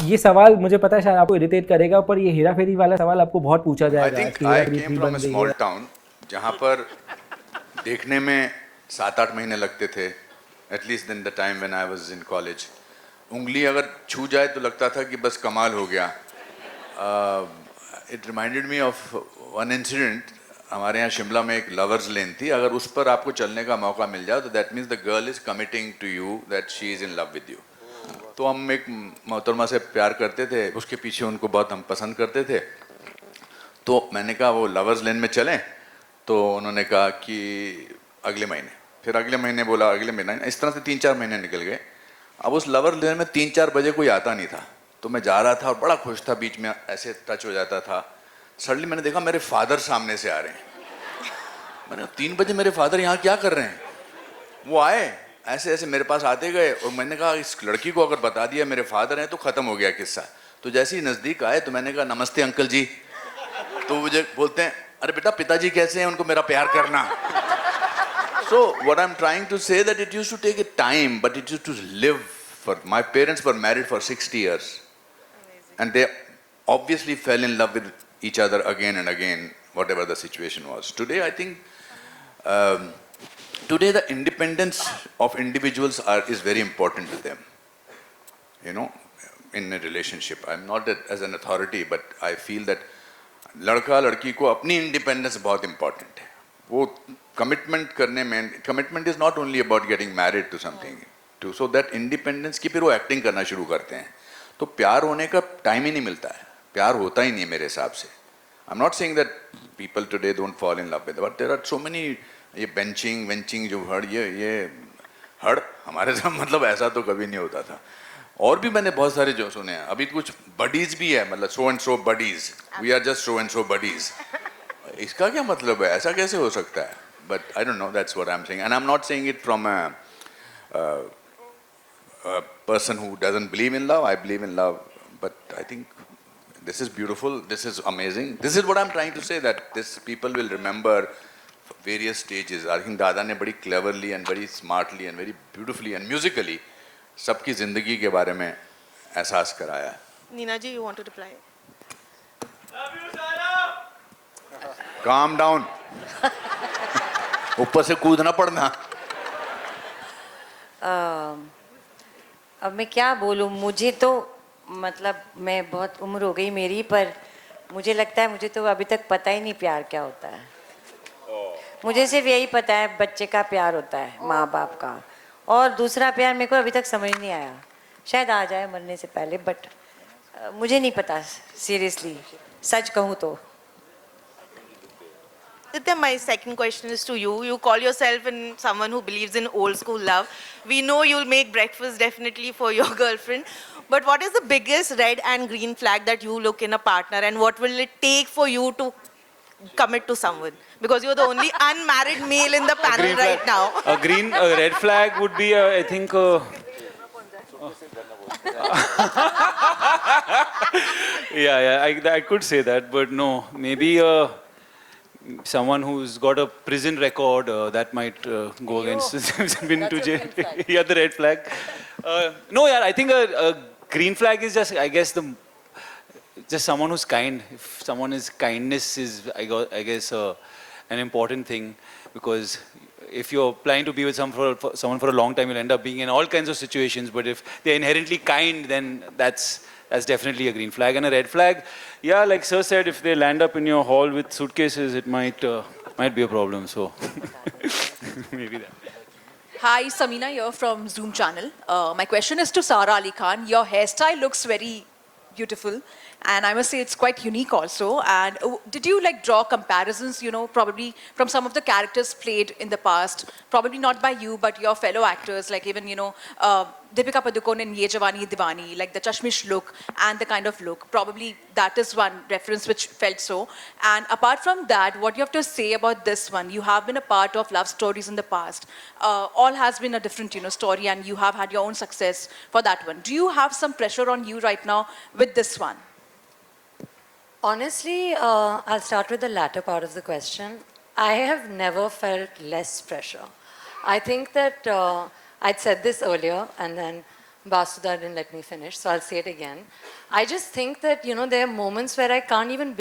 ये सवाल मुझे पता है शायद आपको इरिटेट करेगा, पर ये हेरा फेरी वाला सवाल आपको बहुत पूछा जाएगा। I think I came from a small town जहाँ पर देखने में 7-8 महीने लगते थे, at least in the time when I was in college. उंगली अगर छू जाए तो लगता था कि बस कमाल हो गया. It reminded me of one incident. हमारे यहाँ शिमला में एक लवर्स लेन थी. अगर उस पर आपको चलने का मौका मिल जाए तो that means the girl is committing to you that she is in love with you. तो हम एक मोहतरमा से प्यार करते थे, उसके पीछे उनको बहुत हम पसंद करते थे. तो मैंने कहा वो लवर्स लेन में चलें, तो उन्होंने कहा कि अगले महीने. फिर अगले महीने बोला अगले महीने. इस तरह से 3-4 महीने निकल गए. अब उस लवर्स लेन में 3-4 बजे कोई आता नहीं था. तो मैं जा रहा था और बड़ा खुश था, बीच में ऐसे टच हो जाता था. सडनली मैंने देखा मेरे फादर सामने से आ रहे हैं. मैंने 3 बजे मेरे फादर यहाँ क्या कर रहे हैं. वो आए ऐसे ऐसे मेरे पास आते गए और मैंने कहा इस लड़की को अगर बता दिया मेरे फादर हैं तो ख़त्म हो गया किस्सा. तो जैसे ही नज़दीक आए तो मैंने कहा नमस्ते अंकल जी. तो मुझे बोलते हैं अरे बेटा पिताजी कैसे हैं, उनको मेरा प्यार करना. So what I'm trying to say that it used to take a time, but it used to live. For my parents were married for 60 years. Amazing. And they obviously fell in love with each other again and again, whatever the situation was. Today I think today the independence of individuals is very important to them, you know, in a relationship. I'm not as an authority, but I feel that लड़का लड़की को अपनी independence बहुत important है. वो commitment करने में, commitment is not only about getting married to something, to so that independence की फिर वो एक्टिंग करना शुरू करते हैं. तो प्यार होने का टाइम ही नहीं मिलता है. प्यार होता ही नहीं है मेरे हिसाब से. I am not saying that people today don't fall in love with, but there are so many ये बेंचिंग वेंचिंग जो हड़, ये हड़ हमारे साथ मतलब ऐसा तो कभी नहीं होता था. और भी मैंने बहुत सारे जो सुने हैं. अभी कुछ बडीज भी है, मतलब so and so buddies, we are just so and so buddies. इसका क्या मतलब है, ऐसा कैसे हो सकता है. But I don't know, that's what I am saying. And I am not saying it from a person who doesn't believe in love. I believe in love, but I think this is beautiful, this is amazing. This is what I'm trying to say, that this people will remember various stages. I think दादा ने बड़ी cleverly and very smartly and very beautifully and musically सबकी जिंदगी के बारे में एहसास कराया. नीना जी, you want to reply? Calm down. ऊपर से कूदना पड़ना. अब मैं क्या बोलूँ, मुझे तो मतलब मैं बहुत उम्र हो गई मेरी, पर मुझे लगता है मुझे तो अभी तक पता ही नहीं प्यार क्या होता है. मुझे सिर्फ यही पता है बच्चे का प्यार होता है, माँ बाप का, और दूसरा प्यार मेरे को अभी तक समझ नहीं आया. शायद आ जाए मरने से पहले, बट मुझे नहीं पता सीरियसली, सच कहूँ तो. Nitya, my second question is to you. You call yourself someone who believes in old school love. We know you'll make breakfast definitely for your girlfriend. But what is the biggest red and green flag that you look in a partner, and what will it take for you to commit to someone? Because you're the only unmarried male in the panel right now. A red flag would be, I think. I could say that, but no, maybe. Someone who's got a prison record that might go against been to jail. Yeah, the red flag. No, yeah, I think a green flag is just, I guess, just someone who's kind. If someone is kindness is, I guess, an important thing, because if you're planning to be with someone for a long time, you'll end up being in all kinds of situations. But if they're inherently kind, then that's definitely a green flag. And a red flag, yeah, like Sir said, if they land up in your hall with suitcases, it might be a problem. So maybe that. Hi, Samina here from Zoom channel. My question is to Sara Ali Khan. Your hairstyle looks very beautiful, and I must say it's quite unique also. And did you like draw comparisons, you know, probably from some of the characters played in the past, probably not by you, but your fellow actors, like even, you know, Deepika Padukone in Ye Jawani Hai Diwani, like the Chashmish look and the kind of look, probably that is one reference which felt so. And apart from that, what you have to say about this one, you have been a part of love stories in the past. All has been a different, you know, story, and you have had your own success for that one. Do you have some pressure on you right now with this one? Honestly, I'll start with the latter part of the question. I have never felt less pressure. I think that I'd said this earlier, and then Basuda didn't let me finish, so I'll say it again. I just think that, you know, there are moments where I can't even